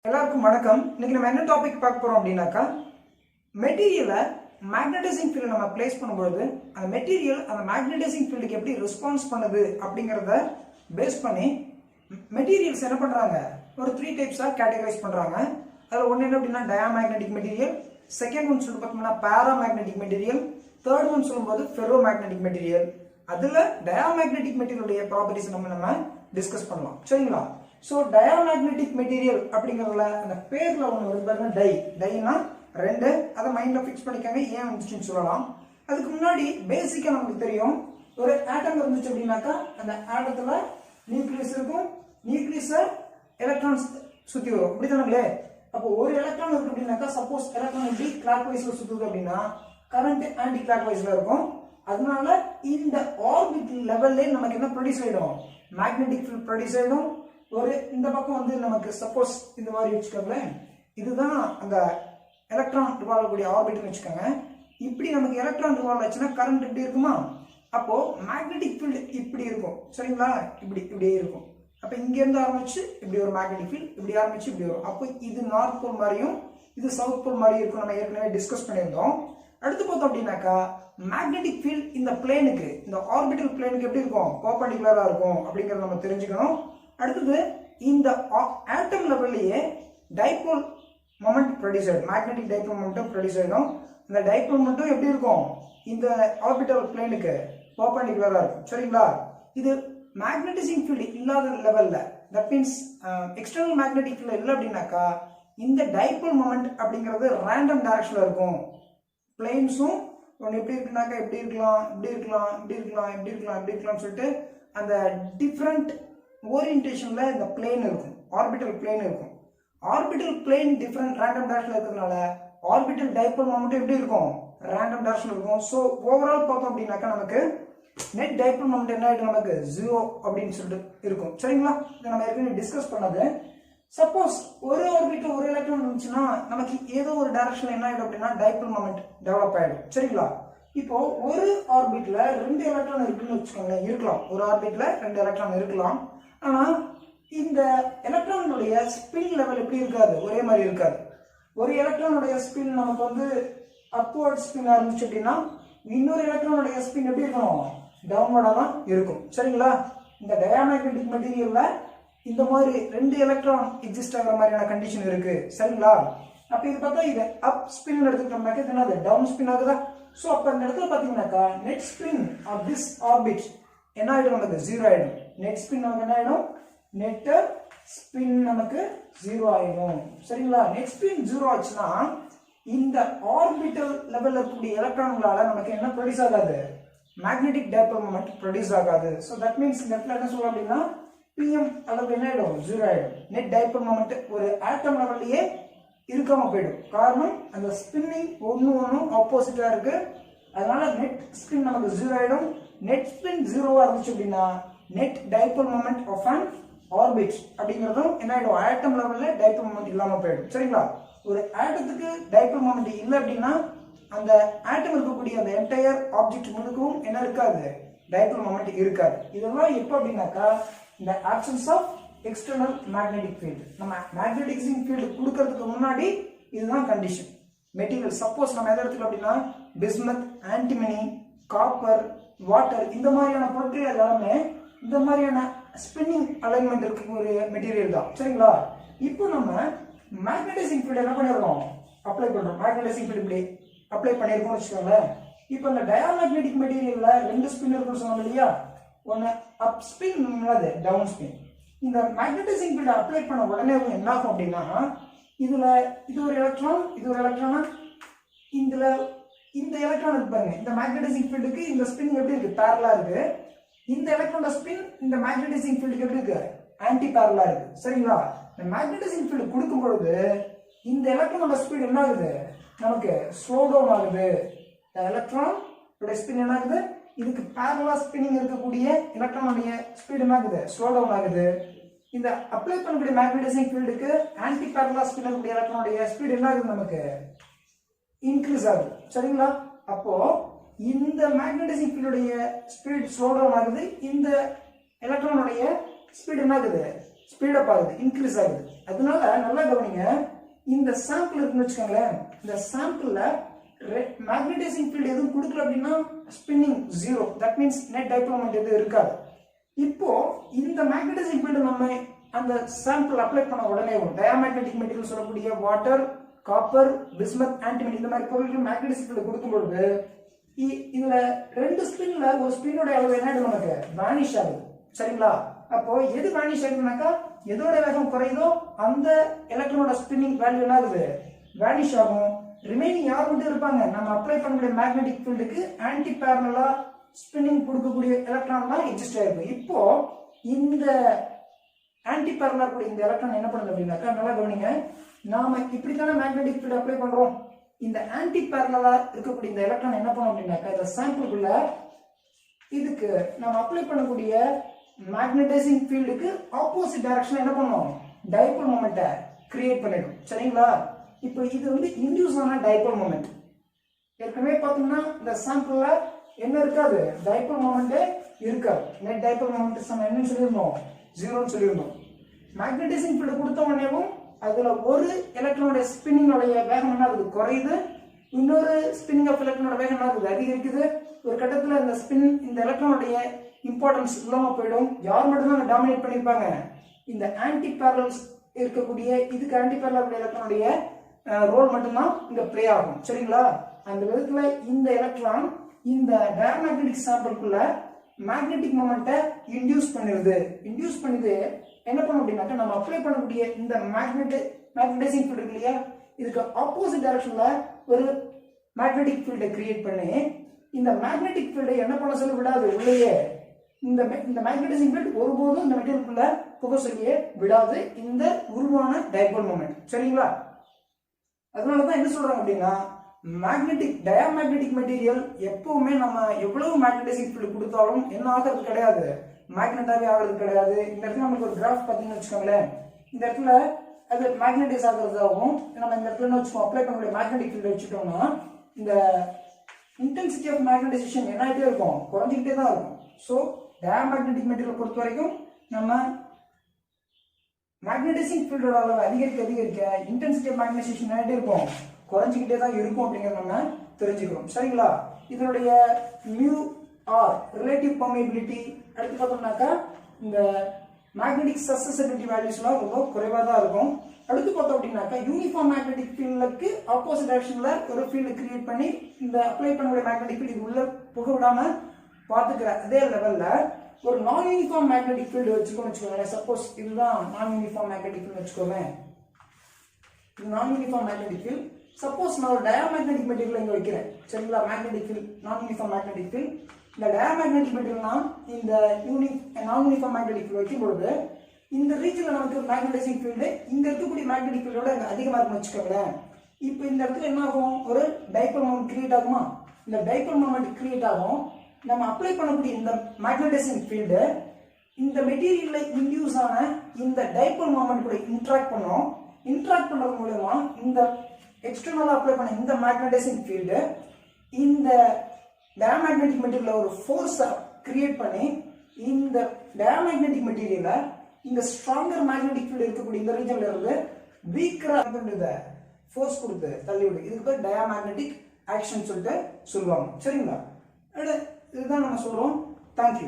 எல்லாருக்கும் வணக்கம். இன்னைக்கு நம்ம என்ன டாபிக் பார்க்க போறோம் அப்படின்னாக்கா, மெட்டீரியலை மேக்னடைசிங் ஃபீல்டு நம்ம பிளேஸ் பண்ணும்போது அந்த மெட்டீரியல் அந்த மேக்னடைசிங் ஃபீல்டுக்கு எப்படி ரெஸ்பான்ஸ் பண்ணுது அப்படிங்கிறத பேஸ் பண்ணி மெட்டீரியல்ஸ் என்ன பண்றாங்க, ஒரு 3 டைப்ஸாக கேட்டகரைஸ் பண்றாங்க. அதில் ஒன்று என்ன அப்படின்னா டயாமேக்னெட்டிக் மெட்டீரியல், செகண்ட் ஒன் சொல்லி பார்த்தோம்னா பேராமேக்னெட்டிக் மெட்டீரியல், தேர்ட் ஒன் சொல்லும்போது ஃபெரோ மேக்னெட்டிக் மெட்டீரியல். அதில் டயாமேக்னெட்டிக் மெட்டீரியலுடைய ப்ராப்பர்ட்டிஸ் நம்ம டிஸ்கஸ் பண்ணலாம். சரிங்களா? ஸோ டயாமேக்னெட்டிக் மெட்டீரியல் அப்படிங்கிறதுல அந்த பேர்ல ஒன்று வருது பாருங்க, டைனா ரெண்டு, அதை மைண்ட்ல ஃபிக்ஸ் பண்ணிக்காங்க, ஏன் வந்துச்சுன்னு சொல்லலாம். அதுக்கு முன்னாடி பேசிக்கா நமக்கு தெரியும், ஒரு ஆட்டம் இருந்துச்சு அப்படின்னாக்கா அந்த ஆட்டத்துல நியூக்ளியஸ் இருக்கும், நியூக்ளியஸை எலக்ட்ரான்ஸ் சுத்தி வரும், அப்படித்தானே? அப்போ ஒரு எலக்ட்ரான் இருக்கு அப்படின்னாக்கா, சப்போஸ் எலக்ட்ரான் எப்படி கிளாக் வைஸ்ல சுத்துது அப்படின்னா கரண்ட் ஆன்டி கிளாக் வைஸ்ல இருக்கும். அதனால இந்த ஆர்பிட் லெவல்ல நமக்கு என்ன ப்ரொடியூஸ் ஆயிடும், மேக்னெட்டிக் ஃபீல்ட் ப்ரொடியூஸ் ஆயிடும். ஒரு இந்த பக்கம் வந்து நமக்கு சப்போஸ் இந்த மாதிரி வச்சுக்கோங்களேன், இதுதான் அந்த எலக்ட்ரான் ரிவால்வ் கூடிய ஆர்பிட்னு வச்சுக்கோங்க. இப்படி நமக்கு எலக்ட்ரான் ரிவால்வ் ஆச்சுன்னா கரண்ட் இப்படி இருக்குமா, அப்போ மேக்னெட்டிக் ஃபீல்டு இப்படி இருக்கும். சரிங்களா? இப்படியே இருக்கும். அப்போ இங்கேருந்து ஆரம்பிச்சு இப்படி ஒரு மேக்னெட்டிக் ஃபீல்ட், இப்படி ஆரம்பிச்சு இப்படி வரும். அப்போ இது நார்த் போல் மாதிரியும் இது சவுத் போல் மாதிரியும் இருக்கும். நம்ம ஏற்கனவே டிஸ்கஸ் பண்ணியிருந்தோம். அடுத்து பார்த்தோம் அப்படின்னாக்கா, மேக்னெட்டிக் ஃபீல்ட் இந்த பிளேனுக்கு, இந்த ஆர்பிட்டல் பிளேனுக்கு எப்படி இருக்கும், பர்பெண்டிகுலரா இருக்கும் அப்படிங்கறத நம்ம தெரிஞ்சுக்கணும். அடுத்தது இந்த ஆட்டம் லெவல்லையே டைபோல் மொமெண்ட் ப்ரொடியூஸ் ஆயிடும், மேக்னெட்டிக் டைபோல் மொமெண்ட்டும் ப்ரொடியூஸ் ஆயிடும். இந்த டைபோல் மொமெண்ட்டும் எப்படி இருக்கும், இந்த ஆர்பிட்டல் பிளேனுக்கு பர்பெண்டிகுலரா இருக்கும். சரிங்களா? இது மேக்னெட்டிசிங் ஃபீல்டு இல்லாத லெவல்ல, that means external magnetic field இல்லை அப்படின்னாக்கா இந்த டைபோல் மொமெண்ட் அப்படிங்கிறது ரேண்டம் டைரக்ஷன்ல இருக்கும். பிளேன்ஸும் ஒன்று எப்படி இருக்குனாக்கா எப்படி இருக்கலாம், இப்படி இருக்கலாம், இப்படி இருக்கலாம், இப்படி இருக்கலாம், இப்படி இருக்கலாம்னு சொல்லிட்டு அந்த டிஃப்ரெண்ட் ஓரியன்டேஷன்ல இந்த பிளேன் இருக்கும், ஆர்பிட்டல் பிளேன் இருக்கும். ஆர்பிட்டல் பிளேன் டிஃப்ரெண்ட் ரேண்டம் டைரக்ஷன்ல இருக்கிறதுனால ஆர்பிட்டல் டைபோல் மொமெண்ட் எப்படி இருக்கும், ரேண்டம் டைரக்ஷன்ல இருக்கும். ஸோ ஓவரால் பார்த்தோம் அப்படின்னாக்கா நமக்கு நெட் டைபோல் மொமெண்ட் என்ன ஆயிடும், நமக்கு 0 அப்படின்னு சொல்லிட்டு இருக்கும். சரிங்களா? இதை நம்ம ஏற்கனவே டிஸ்கஸ் பண்ணது. சப்போஸ் ஒரு ஆர்பிட்ல ஒரு எலக்ட்ரான் இருந்துச்சுன்னா நமக்கு ஏதோ ஒரு டைரக்ஷன்ல என்ன ஆயிடும் அப்படின்னா டைபோல் மொமெண்ட் டெவலப் ஆயிடும். சரிங்களா? இப்போ ஒரு ஆர்பிட்ல 2 எலக்ட்ரான் இருக்குன்னு வச்சுக்கோங்களேன், இருக்கலாம். ஒரு ஆர்பிட்ல 2 எலக்ட்ரான் இருக்கலாம். ஆனா இந்த எலக்ட்ரானுடைய ஸ்பின் லெவல் எப்படி இருக்காது, ஒரே மாதிரி இருக்காது. ஒரு எலக்ட்ரானுடைய ஸ்பின் நமக்கு வந்து அப்வர்ட் ஸ்பின் இருந்துச்சு அப்படின்னா இன்னொரு எலக்ட்ரானுடைய ஸ்பின் எப்படி இருக்கணும், டவுன்வர்டா தான் இருக்கும். சரிங்களா? இந்த டயாமேக்னெட்டிக் மெட்டீரியல்ல இந்த மாதிரி 2 எலக்ட்ரான் எக்ஸிஸ்ட் ஆகிற மாதிரியான கண்டிஷன் இருக்கு. சரிங்களா? அப்ப இது பார்த்தா இது அப் ஸ்பின் எடுத்துக்கிட்டோம்னாக்க இது என்னது, டவுன் ஸ்பின் ஆகுதா? ஸோ அப்ப இந்த இடத்துல பாத்தீங்கன்னாக்கா net spin off this orbit என்ன ஆயிடும், நமக்கு 0 ஆயிடும். நெட் ஸ்பின் நமக்கு என்ன ஆயிடும், நெட் ஸ்பின் நமக்கு 0 ஆயிடும். சரிங்களா? நெட் ஸ்பின் 0 ஆச்சுன்னா இந்த ஆர்பிட்டல் லெவல்ல இருக்கக்கூடிய எலக்ட்ரான்களால நமக்கு என்ன ப்ரொடியூஸ் ஆகாது, மேக்னெட்டிக் டைபோல் மொமெண்ட் ப்ரொடியூஸ் ஆகாது. ஸோ தட் மீன்ஸ் இந்த இடத்துல என்ன சொல்லலாம் அப்படின்னா பிஎம் அளவு என்ன ஆயிடும், 0 ஆயிடும். நெட் டைபோல் மொமெண்ட் ஒரு ஆட்டம் லெவல்லையே இருக்காம போயிடும். காரணம் அந்த ஸ்பின்னிங் ஒன்னும் ஆப்போசிட்டா இருக்கு. அதனால நெட் ஸ்பின் நமக்கு 0 ஆயிடும். நெட் ஸ்பின் 0வா இருந்துச்சு அப்படின்னா net dipole moment of an orbit அப்படிங்கிறதும் என்ன ஆயிடும், ஆட்டம் லெவல்ல டைபோல் மொமெண்ட் இல்லாம போயிடும். சரிங்களா? ஒரு ஆட்டத்துக்கு டைபோல் மொமெண்ட் இல்லை அப்படின்னா அந்த ஆட்டம் இருக்கக்கூடிய அந்த என்டையர் ஆப்ஜெக்ட் முழுக்கும் என்ன இருக்காது, டைபோல் மொமெண்ட் இருக்காது. இதெல்லாம் எப்போ அப்படின்னாக்கா இந்த absence of external magnetic field. நம்ம மேக்னெட்டிக் ஃபீல்டு கொடுக்கறதுக்கு முன்னாடி இதுதான் கண்டிஷன். மெட்டீரியல் சப்போஸ் நம்ம எதை எடுத்துக்கலாம் அப்படின்னா பிஸ்மத், ஆன்டிமனி, காப்பர், வாட்டர், இந்த மாதிரியான பொருட்கள் எல்லாமே இந்த மாதிரியான ஸ்பின்னிங் அலைன்மெண்ட் இருக்க ஒரு மெட்டீரியல் தான். சரிங்களா? இப்போ நம்ம மேக்னெட்டிசிங் ஃபீல்டு என்ன பண்ணிருக்கோம், அப்ளை பண்றோம். மேக்னெட்டிசிங் ஃபீல்டு இப்படி அப்ளை பண்ணிருக்கோம்னு வச்சுக்கோங்களேன். இப்போ இந்த டயாமேக்னெட்டிக் மெட்டீரியல்ல 2 ஸ்பின் இருக்குன்னு சொன்னோம் இல்லையா, ஒன்னு அப் ஸ்பின், இன்னொரு டவுன் ஸ்பின். இந்த மேக்னெட்டிசிங் ஃபீல்டு அப்ளை பண்ண உடனே என்ன ஆகும் அப்படின்னா இதுல இது ஒரு எலக்ட்ரான், இது ஒரு எலக்ட்ரான், இதுல இந்த எலக்ட்ரான் இருக்கு பாருங்க, இந்த மேக்னெட்டிசிங் ஃபீல்டுக்கு இந்த ஸ்பின் எப்படி இருக்கு, பேரலா இருக்கு. இந்த எலக்ட்ரானோட ஸ்பின் இந்த மேக்னெட்டிசிங் ஃபீல்டுக்கு எப்படி இருக்கு, ஆன்டி பேரலா இருக்கு. சரிங்களா? இந்த மேக்னெட்டிசிங் ஃபீல்டு கொடுக்கும் பொழுது இந்த எலக்ட்ரானோட ஸ்பீட் என்ன ஆகுது, நமக்கு ஸ்லோ டவுன் ஆகுது. எலக்ட்ரான் ஸ்பின் என்ன ஆகுது, இதுக்கு பேரலா ஸ்பின்னிங் இருக்கக்கூடிய எலக்ட்ரானுடைய ஸ்பீட் என்ன ஆகுது, ஸ்லோ டவுன் ஆகுது. இந்த அப்ளை பண்ணக்கூடிய மேக்னெட்டிசிங் ஃபீல்டுக்கு ஆன்டி பேரலா ஸ்பின் இருக்கக்கூடிய எலக்ட்ரானுடைய ஸ்பீட் என்ன ஆகுது, நமக்கு இன்க்ரீஸ் ஆகுது. சரிங்களா? அப்போ இந்த மேக்னெட்டிசிங் ஃபீல்டுடைய ஸ்பீட் ஸ்லோ டவுன் ஆகுது, இந்த எலக்ட்ரானுடைய ஸ்பீட் என்ன ஆகுது, ஸ்பீடப் ஆகுது, இன்க்ரீஸ் ஆகுது. அதனால நல்லா கவனிங்க, இந்த சாம்பிள் இருக்குன்னு வச்சுக்கோங்களேன், இந்த சாம்பிள்ல மேக்னடைசிங் ஃபீல்டு எதுவும் கொடுக்கல அப்படின்னா spinning zero, that means net dipole moment எதுவும் இருக்காது. இப்போ இந்த மேக்னடைசிங் ஃபீல்டு நம்ம அந்த சாம்பிள் அப்ளை பண்ண உடனே டயாமேக்னெட்டிக் மெட்டீரியல் சொல்லக்கூடிய வாட்டர், காப்பர், பிஸ்மத், ஆன்டிமனி இந்த மாதிரி பொருட்கள் மேக்னடைசிங் ஃபீல்டு கொடுக்கும்பொழுது இதுல ரெண்டு ஸ்பின்ல ஒரு ஸ்பின்னோட அளவு என்ன ஆகுது, நமக்கு வேனிஷ் ஆகுது. சரிங்களா? அப்போ எது வேனிஷ் ஆகுதுனாக்கா எதோட வேகம் குறையுதோ அந்த எலக்ட்ரானோட ஸ்பின்னிங் வேல்யூ என்ன ஆகுது, வேனிஷ் ஆகும். ரிமைனிங் யார் மட்டும் இருப்பாங்க, நம்ம அப்ளை பண்ணக்கூடிய மேக்னெட்டிக் ஃபீல்டுக்கு ஆன்டி பேரலா ஸ்பின்னிங் கொடுக்கக்கூடிய எலக்ட்ரான் தான் எக்ஸிஸ்ட் ஆயிருக்கும். இப்போ இந்த ஆன்டி பேரலா கூட இந்த எலக்ட்ரான் என்ன பண்ணுது அப்படின்னாக்கா, நல்லா கவனிங்க, நாம இப்படித்தானே மேக்னெட்டிக் ஃபீல்டு அப்ளை பண்றோம். இந்த ஆன்டி பேரலா இருக்கக்கூடிய இந்த எலக்ட்ரான் என்ன பண்ணும் அப்படின்னாக்கா, இந்த சாம்பிளுக்குள்ள இதுக்கு நம்ம அப்ளை பண்ணக்கூடிய மேக்னடைசிங் ஃபீல்டுக்கு ஆப்போசிட் டைரக்ஷன் என்ன பண்ணும், டைபோல் மொமெண்ட்டை கிரியேட் பண்ணிடும். சரிங்களா? இப்போ இது வந்து இன்டியூஸ் ஆன டைபோல் மொமெண்ட். ஏற்கனவே பார்த்தீங்கன்னா இந்த சாம்பிள்ல என்ன இருக்காது, டைபோல் மொமெண்ட்டே இருக்காது. நெட் டைபோல் மொமெண்ட் நம்ம என்னன்னு சொல்லியிருந்தோம், ஜீரோன்னு சொல்லியிருந்தோம். மேக்னடைசிங் ஃபீல்டு கொடுத்த உடனேவும் அதுல ஒரு எலக்ட்ரானோட ஸ்பின்னிங்கோடைய வேகம் என்ன ஆகுது, குறையுது. இன்னொரு ஸ்பின்னிங் ஆஃப் எலக்ட்ரானோட வேகம் என்ன ஆகுது, அதிகரிக்குது. ஒரு கட்டத்தில் இந்த ஸ்பின் இந்த எலக்ட்ரானோடைய இம்பார்ட்டன்ஸ் இல்லாம போயிடும். யார் மட்டும் தான் டாமினேட் பண்ணிருப்பாங்க, இந்த ஆன்டி பேரலல்ஸ் இருக்கக்கூடிய இதுக்கு ஆன்டி பேரலல் எலக்ட்ரானுடைய ரோல் மட்டும்தான் இங்க பிளே ஆகும். சரிங்களா? அந்த விதத்துல இந்த எலக்ட்ரான் இந்த டயமேக்னெட்டிக் சாம்பிளுக்குள்ள மேக்னெட்டிக் மொமெண்ட்டை இன்டியூஸ் பண்ணிடுது. இன்டியூஸ் பண்ணிது என்ன பண்ணும் அப்படின்னாக்கா, நம்ம அப்ளை பண்ணக்கூடிய இந்த மேக்னடைசிங் ஃபீல்டு இருக்கு இல்லையா, இதுக்கு ஆப்போசிட் டைரக்ஷன்ல ஒரு மேக்னெட்டிக் ஃபீல்டை கிரியேட் பண்ணி இந்த மேக்னெட்டிக் ஃபீல்டை என்ன பண்ண சொல்லி விடாது, உள்ளேயே இந்த மேக்னடைசிங் ஃபீல்ட் ஒருபோதும் இந்த மெட்டீரியலுக்குள்ள புக சொல்லியே விடாது இந்த உருவான டைபோல் மொமெண்ட். சரிங்களா? அதனாலதான் என்ன சொல்றாங்க அப்படின்னா, டயாமேக்னெட்டிக் மெட்டீரியல் எப்பவுமே நம்ம எவ்வளவு மேக்னடைசிங் ஃபீல்டு கொடுத்தாலும் என்ன ஆகிறது கிடையாது, மேக்னெட்டாவே ஆகிறது கிடையாது. இந்த இடத்துல நமக்கு ஒரு கிராஃப் பார்த்தீங்கன்னு வச்சுக்கோங்களேன், இந்த இடத்துல அது மேக்னடைஸ் ஆகிறதாகவும் நம்ம இந்த இடத்துல வச்சுக்கோம் அப்ளை பண்ணக்கூடிய மேக்னெட்டிக் ஃபீல்டு வச்சுட்டோம்னா இந்த இன்டென்சிட்டி ஆஃப் மேக்னடைசேஷன் என்ன ஆகிட்டே இருக்கும், குறைஞ்சிக்கிட்டே தான் இருக்கும். ஸோ டயாமேக்னெட்டிக் மெட்டீரியல் பொறுத்த வரைக்கும் நம்ம மேக்னடைசிங் ஃபீல்டோட அளவு அதிகரிக்க இன்டென்சிட்டி ஆஃப் மேக்னடைசேஷன் ஆகிட்டே இருக்கும், குறைஞ்சிக்கிட்டே தான் இருக்கும் அப்படிங்கிறத நம்ம தெரிஞ்சுக்கிறோம். சரிங்களா? இதனுடைய மியூ ஆர் ரிலேட்டிவ் பெர்மியபிலிட்டி அடுத்து பார்த்தோம்னாக்கா இந்த மேக்னெட்டிக் சசெப்டிபிலிட்டி வேல்யூஸ்லாம் ரொம்ப குறைவாக தான் இருக்கும். அடுத்து பார்த்தோம் அப்படின்னாக்கா யூனிஃபார்ம் மேக்னெட்டிக் ஃபீல்டுக்கு ஆப்போசிட் டைரக்ஷன்ல ஒரு ஃபீல்டு கிரியேட் பண்ணி இந்த அப்ளை பண்ணக்கூடிய மேக்னெட்டிக் ஃபீல்டு உள்ள புக விடாம பார்த்துக்கிற அதே லெவல்ல ஒரு நான் யூனிஃபார்ம் மேக்னெட்டிக் ஃபீல்டு வச்சுக்கோங்க. சப்போஸ் இதுதான் நான் யூனிஃபார்ம் மேக்னெட்டிக் ஃபீல்டு வச்சுக்கோங்க. இது நான் யூனிஃபார்ம் மேக்னெட்டிக் ஃபீல்டு. சப்போஸ் நான் ஒரு டயாமேக்னெட்டிக் மெட்டீரியல் இங்க வைக்கிறேன். சரிங்களா? மேக்னெட்டிக் ஃபீல்ட் நான் யூனிஃபார்ம் மேக்னெட்டிக் ஃபீல்ட். இந்த டயாமேக்னெட்டிக் மெட்டீரியல்னா இந்த நான் யூனிஃபார்ம் மேக்னெட்டிக் ஃபீல்ட் வைக்கும் பொழுது இந்த ரீஜன்ல நமக்கு மேக்னடைசிங் ஃபீல்டு இங்க இருக்கக்கூடிய மேக்னெட்டிக் ஃபீல்டோட அதிகமா இருக்குன்னு வச்சுக்கோங்களேன். இப்போ இந்த இடத்துல என்ன ஆகும், ஒரு டைபோல் மொமெண்ட் கிரியேட் ஆகுமா? இந்த டைபோல் மொமெண்ட் கிரியேட் ஆகும். நம்ம அப்ளை பண்ணக்கூடிய இந்த மேக்னடைசிங் ஃபீல்டு இந்த மெட்டீரியல்ல இன்டியூஸ் ஆன இந்த டைபோல் மொமெண்ட் கூட இன்டராக்ட் பண்ணும். இன்டராக்ட் பண்றது மூலமா இந்த எக்ஸ்டர்னலா அப்ளை பண்ண இந்த மேக்னடைசிங் ஃபீல்டு இந்த டயாமேக்னெட்டிக் மெட்டீரியல்ல ஒரு ஃபோர்ஸை கிரியேட் பண்ணி இந்த டயாமேக்னெட்டிக் மெட்டீரியல்ல இந்த ஸ்ட்ராங்கர் மேக்னெட்டிக் ஃபீல்டு இருக்கக்கூடிய இந்த ரீஜன்ல இருந்து வீக்கரா ஃபோர்ஸ் கொடுத்து தள்ளி விடு. இதுக்கு பேர் டயாமேக்னெட்டிக் ஆக்ஷன் சொல்லிட்டு சொல்லுவாங்க. சரிங்களா? இதுதான் நம்ம சொல்றோம். தேங்க்யூ.